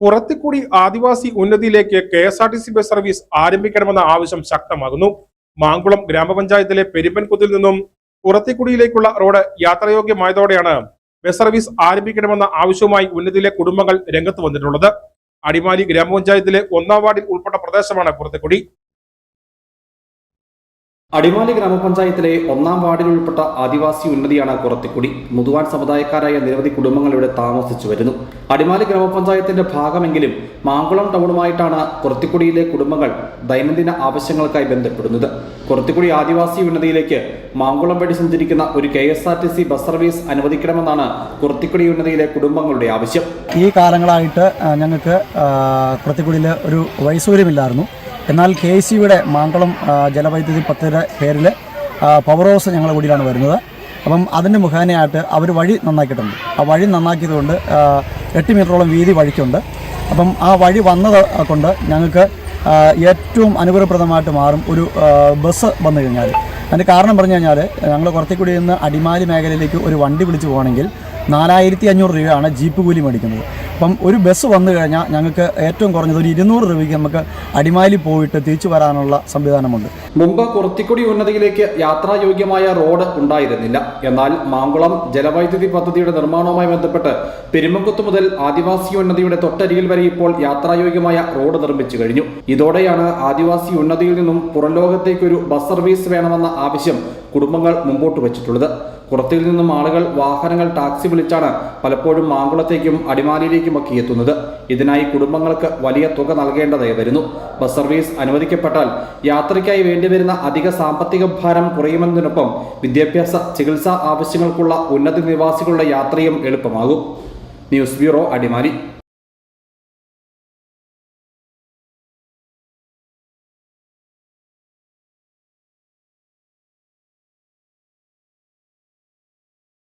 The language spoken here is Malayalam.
പുറത്തിക്കൂടി ആദിവാസി ഉന്നതിയിലേക്ക് KSRTC ബസ് സർവീസ് ആരംഭിക്കണമെന്ന ആവശ്യം ശക്തമാകുന്നു. മാങ്കുളം ഗ്രാമപഞ്ചായത്തിലെ പെരുമ്പൻകുത്തിൽ നിന്നും പുറത്തിക്കുടിയിലേക്കുള്ള റോഡ് യാത്രായോഗ്യമായതോടെയാണ് ബസ് സർവീസ് ആരംഭിക്കണമെന്ന ആവശ്യവുമായി ഉന്നതിയിലെ കുടുംബങ്ങൾ രംഗത്ത് വന്നിട്ടുള്ളത്. അടിമാലി ഗ്രാമപഞ്ചായത്തിലെ 1-ാം വാർഡിൽ ഉൾപ്പെട്ട പ്രദേശമാണ് പുറത്തിക്കുടി. അടിമാലി ഗ്രാമപഞ്ചായത്തിലെ 1-ാം വാർഡിൽ ഉൾപ്പെട്ട ആദിവാസി ഉന്നതിയാണ് കുറത്തിക്കുടി. മുതുവാൻ സമുദായക്കാരായ നിരവധി കുടുംബങ്ങൾ ഇവിടെ താമസിച്ചു വരുന്നു. അടിമാലി ഗ്രാമപഞ്ചായത്തിന്റെ ഭാഗമെങ്കിലും മാങ്കുളം ടൗണുമായിട്ടാണ് കുറത്തിക്കുടിയിലെ കുടുംബങ്ങൾ ദൈനംദിന ആവശ്യങ്ങൾക്കായി ബന്ധപ്പെടുന്നത്. കുറത്തിക്കുടി ആദിവാസി ഉന്നതിയിലേക്ക് മാങ്കുളം വഴി സഞ്ചരിക്കുന്ന ഒരു KSRTC ബസ് സർവീസ് അനുവദിക്കണമെന്നാണ് കുറത്തിക്കുടി ഉന്നതിയിലെ കുടുംബങ്ങളുടെ ആവശ്യം. ഈ കാലങ്ങളായിട്ട് ഞങ്ങൾക്ക് കുറത്തിക്കുടിയിൽ ഒരു വൈസൂര്യമില്ലായിരുന്നു. എന്നാൽ KCBയുടെ മാങ്കുളം ജലവൈദ്യുതി പദ്ധതിയുടെ പേരിൽ പവർ ഹൗസ് ഞങ്ങളുടെ കൂടിയാണ് വരുന്നത്. അപ്പം അതിൻ്റെ മുഖേനയായിട്ട് അവർ വഴി നന്നാക്കിയിട്ടുണ്ട്. ആ വഴി നന്നാക്കിയതുകൊണ്ട് 8 മീറ്ററോളം വീതി വഴിക്കുണ്ട്. അപ്പം ആ വഴി വന്നത് കൊണ്ട് ഞങ്ങൾക്ക് ഏറ്റവും അനുകൂലപ്രദമായിട്ട് മാറും ഒരു ബസ് വന്നു കഴിഞ്ഞാൽ. അതിൻ്റെ കാരണം പറഞ്ഞു കഴിഞ്ഞാൽ ഞങ്ങൾ കുറത്തിക്കുടിയിൽ നിന്ന് അടിമാലി മേഖലയിലേക്ക് ഒരു വണ്ടി വിളിച്ച് പോകണമെങ്കിൽ 4500 രൂപയാണ് ജീപ്പ് കൂലി മേടിക്കുന്നത്. അപ്പം ഒരു ബസ് വന്നു കഴിഞ്ഞാൽ ഞങ്ങൾക്ക് ഏറ്റവും കുറഞ്ഞത് ഒരു 200 രൂപയ്ക്ക് നമുക്ക് അടിമാലി പോയിട്ട് തിരിച്ചു വരാനുള്ള സംവിധാനമുണ്ട്. മുമ്പ് കുറത്തിക്കുടി ഉന്നതിയിലേക്ക് യാത്രായോഗ്യമായ റോഡ് ഉണ്ടായിരുന്നില്ല. എന്നാൽ മാങ്കുളം ജലവൈദ്യുതി പദ്ധതിയുടെ നിർമ്മാണവുമായി ബന്ധപ്പെട്ട് പെരുമ്പൻകുത്ത് മുതൽ ആദിവാസി ഉന്നതിയുടെ തൊട്ടരികിൽ വരെ ഇപ്പോൾ യാത്രായോഗ്യമായ റോഡ് നിർമ്മിച്ചു കഴിഞ്ഞു. ഇതോടെയാണ് ആദിവാസി ഉന്നതിയിൽ നിന്നും പുറംലോകത്തേക്കൊരു ബസ് സർവീസ് വേണമെന്ന ആവശ്യം കുടുംബങ്ങൾ മുമ്പോട്ട് വച്ചിട്ടുള്ളത്. പുറത്തിൽ നിന്നും ആളുകൾ വാഹനങ്ങൾ ടാക്സി വിളിച്ചാണ് പലപ്പോഴും മാങ്കുളത്തേക്കും അടിമാലിയിലേക്കുമൊക്കെ എത്തുന്നത്. ഇതിനായി കുടുംബങ്ങൾക്ക് വലിയ തുക നൽകേണ്ടതായി വരുന്നു. ബസ് സർവീസ് അനുവദിക്കപ്പെട്ടാൽ യാത്രയ്ക്കായി വേണ്ടിവരുന്ന അധിക സാമ്പത്തിക ഭാരം കുറയുമെന്നതിനൊപ്പം വിദ്യാഭ്യാസ ചികിത്സാ ആവശ്യങ്ങൾക്കുള്ള ഉന്നത നിവാസികളുടെ യാത്രയും എളുപ്പമാകും. News bureau, Adimali.